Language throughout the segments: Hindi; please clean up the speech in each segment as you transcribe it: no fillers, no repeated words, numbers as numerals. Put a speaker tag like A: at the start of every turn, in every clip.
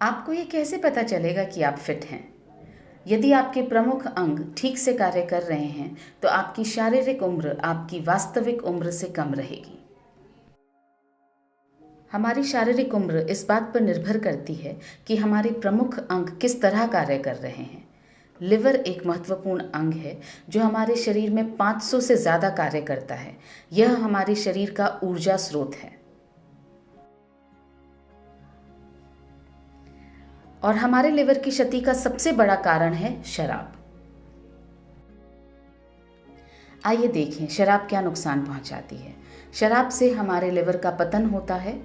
A: आपको ये कैसे पता चलेगा कि आप फिट हैं? यदि आपके प्रमुख अंग ठीक से कार्य कर रहे हैं तो आपकी शारीरिक उम्र आपकी वास्तविक उम्र से कम रहेगी। हमारी शारीरिक उम्र इस बात पर निर्भर करती है कि हमारे प्रमुख अंग किस तरह कार्य कर रहे हैं। लिवर एक महत्वपूर्ण अंग है जो हमारे शरीर में 500 से ज़्यादा कार्य करता है। यह हमारे शरीर का ऊर्जा स्रोत है और हमारे लिवर की क्षति का सबसे बड़ा कारण है शराब। आइए देखें शराब क्या नुकसान पहुंचाती है। शराब से हमारे लिवर का पतन होता है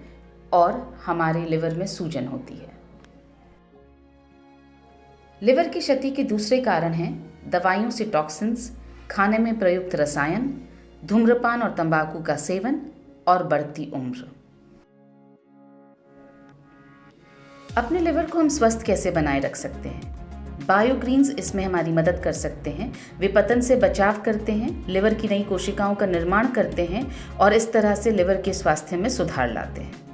A: और हमारे लिवर में सूजन होती है। लिवर की क्षति के दूसरे कारण हैं दवाइयों से टॉक्सिन्स, खाने में प्रयुक्त रसायन, धूम्रपान और तंबाकू का सेवन और बढ़ती उम्र। अपने लिवर को हम स्वस्थ कैसे बनाए रख सकते हैं? बायोग्रीन्स इसमें हमारी मदद कर सकते हैं। वे पतन से बचाव करते हैं, लिवर की नई कोशिकाओं का निर्माण करते हैं और इस तरह से लिवर के स्वास्थ्य में सुधार लाते हैं।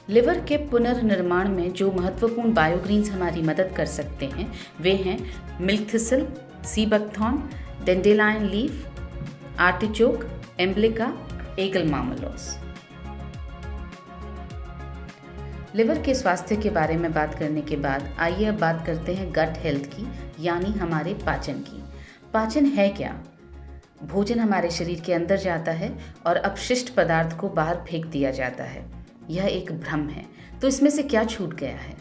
A: लिवर के पुनर्निर्माण में जो महत्वपूर्ण बायोग्रीन्स हमारी मदद कर सकते हैं वे हैं milk thistle, sea buckthorn, dandelion leaf, artichoke, emblica, aegle marmelos. Liver के स्वास्थ्य के बारे में बात करने के बाद आइए अब बात करते हैं गट हेल्थ की, यानी हमारे पाचन की। पाचन है क्या? भोजन हमारे शरीर के अंदर जाता है और अपशिष्ट पदार्थ को बाहर फेंक दिया जाता है। यह एक भ्रम है। तो इसमें से क्या छूट गया है?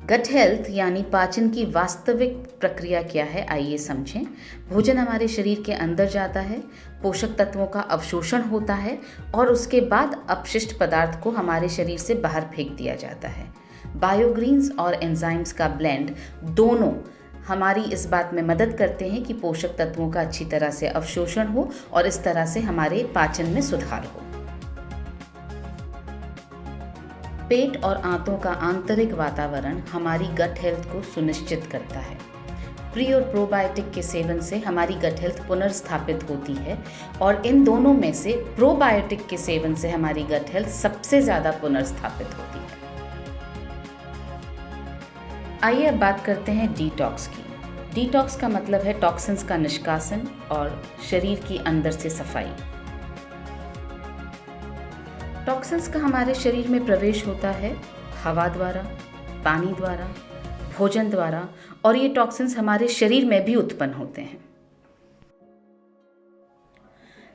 A: गट हेल्थ यानी पाचन की वास्तविक प्रक्रिया क्या है, आइए समझें। भोजन हमारे शरीर के अंदर जाता है, पोषक तत्वों का अवशोषण होता है और उसके बाद अपशिष्ट पदार्थ को हमारे शरीर से बाहर फेंक दिया जाता है। बायोग्रीन्स और एंजाइम्स का ब्लेंड दोनों हमारी इस बात में मदद करते हैं कि पोषक तत्वों का अच्छी तरह से अवशोषण हो और इस तरह से हमारे पाचन में सुधार हो। पेट और आंतों का आंतरिक वातावरण हमारी गट हेल्थ को सुनिश्चित करता है। प्री और प्रोबायोटिक के सेवन से हमारी गट हेल्थ पुनर्स्थापित होती है और इन दोनों में से प्रोबायोटिक के सेवन से हमारी गट हेल्थ सबसे ज़्यादा पुनर्स्थापित होती है। आइए अब बात करते हैं डिटॉक्स की। डिटॉक्स का मतलब है टॉक्सिन्स का निष्कासन और शरीर की अंदर से सफाई। टॉक्सिन्स का हमारे शरीर में प्रवेश होता है हवा द्वारा, पानी द्वारा, भोजन द्वारा और ये टॉक्सिन्स हमारे शरीर में भी उत्पन्न होते हैं।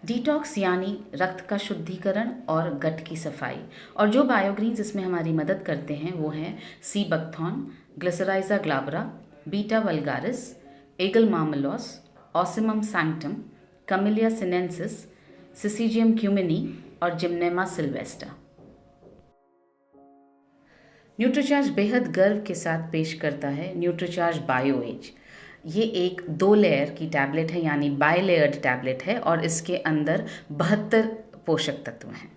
A: डिटॉक्स यानी रक्त का शुद्धिकरण और गट की सफाई। और जो बायोग्रीन्स इसमें हमारी मदद करते हैं वो हैं sea buckthorn, glycyrrhiza glabra, beta vulgaris, aegle marmelos, ocimum sanctum, camellia sinensis, syzygium cumini और जिम्नेमा सिल्वेस्टा। न्यूट्रीचार्ज बेहद गर्व के साथ पेश करता है न्यूट्रीचार्ज बायो एज। ये एक 2 लेयर की टैबलेट है यानी बायलेयर्ड टैबलेट है और इसके अंदर 72 पोषक तत्व हैं।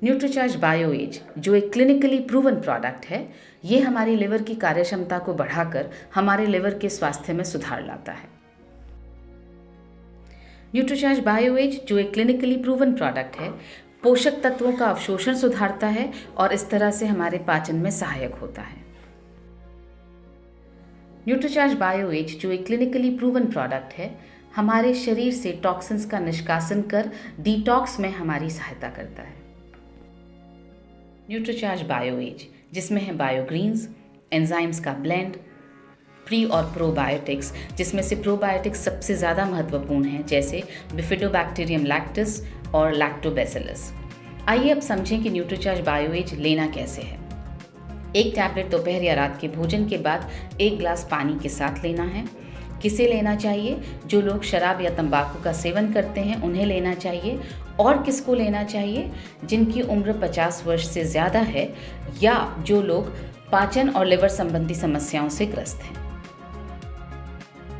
A: न्यूट्रीचार्ज बायो एज जो एक क्लिनिकली प्रूवन प्रोडक्ट है, ये हमारी लिवर की कार्यक्षमता को बढ़ाकर हमारे लिवर के स्वास्थ्य में सुधार लाता है। न्यूट्रीचार्ज बायो एज जो एक क्लिनिकली प्रूवन प्रोडक्ट है, पोषक तत्वों का अवशोषण सुधारता है और इस तरह से हमारे पाचन में सहायक होता है। न्यूट्रीचार्ज बायो एज जो एक क्लिनिकली प्रूवन प्रोडक्ट है, हमारे शरीर से टॉक्सिन्स का निष्कासन कर डिटॉक्स में हमारी सहायता करता है। न्यूट्रीचार्ज बायो एज जिसमें है बायोग्रीन्स, एंजाइम्स का ब्लेंड, प्री और प्रोबायोटिक्स जिसमें से प्रोबायोटिक्स सबसे ज़्यादा महत्वपूर्ण हैं, जैसे बिफिडोबैक्टीरियम लैक्टिस और लैक्टोबैसिलस। आइए अब समझें कि न्यूट्रीचार्ज बायो एज लेना कैसे है। एक टैबलेट दोपहर या रात के भोजन के बाद 1 ग्लास पानी के साथ लेना है। किसे लेना चाहिए? जो लोग शराब या तंबाकू का सेवन करते हैं उन्हें लेना चाहिए। और किसको लेना चाहिए? जिनकी उम्र 50 वर्ष से ज़्यादा है या जो लोग पाचन और लिवर संबंधी समस्याओं से ग्रस्त हैं।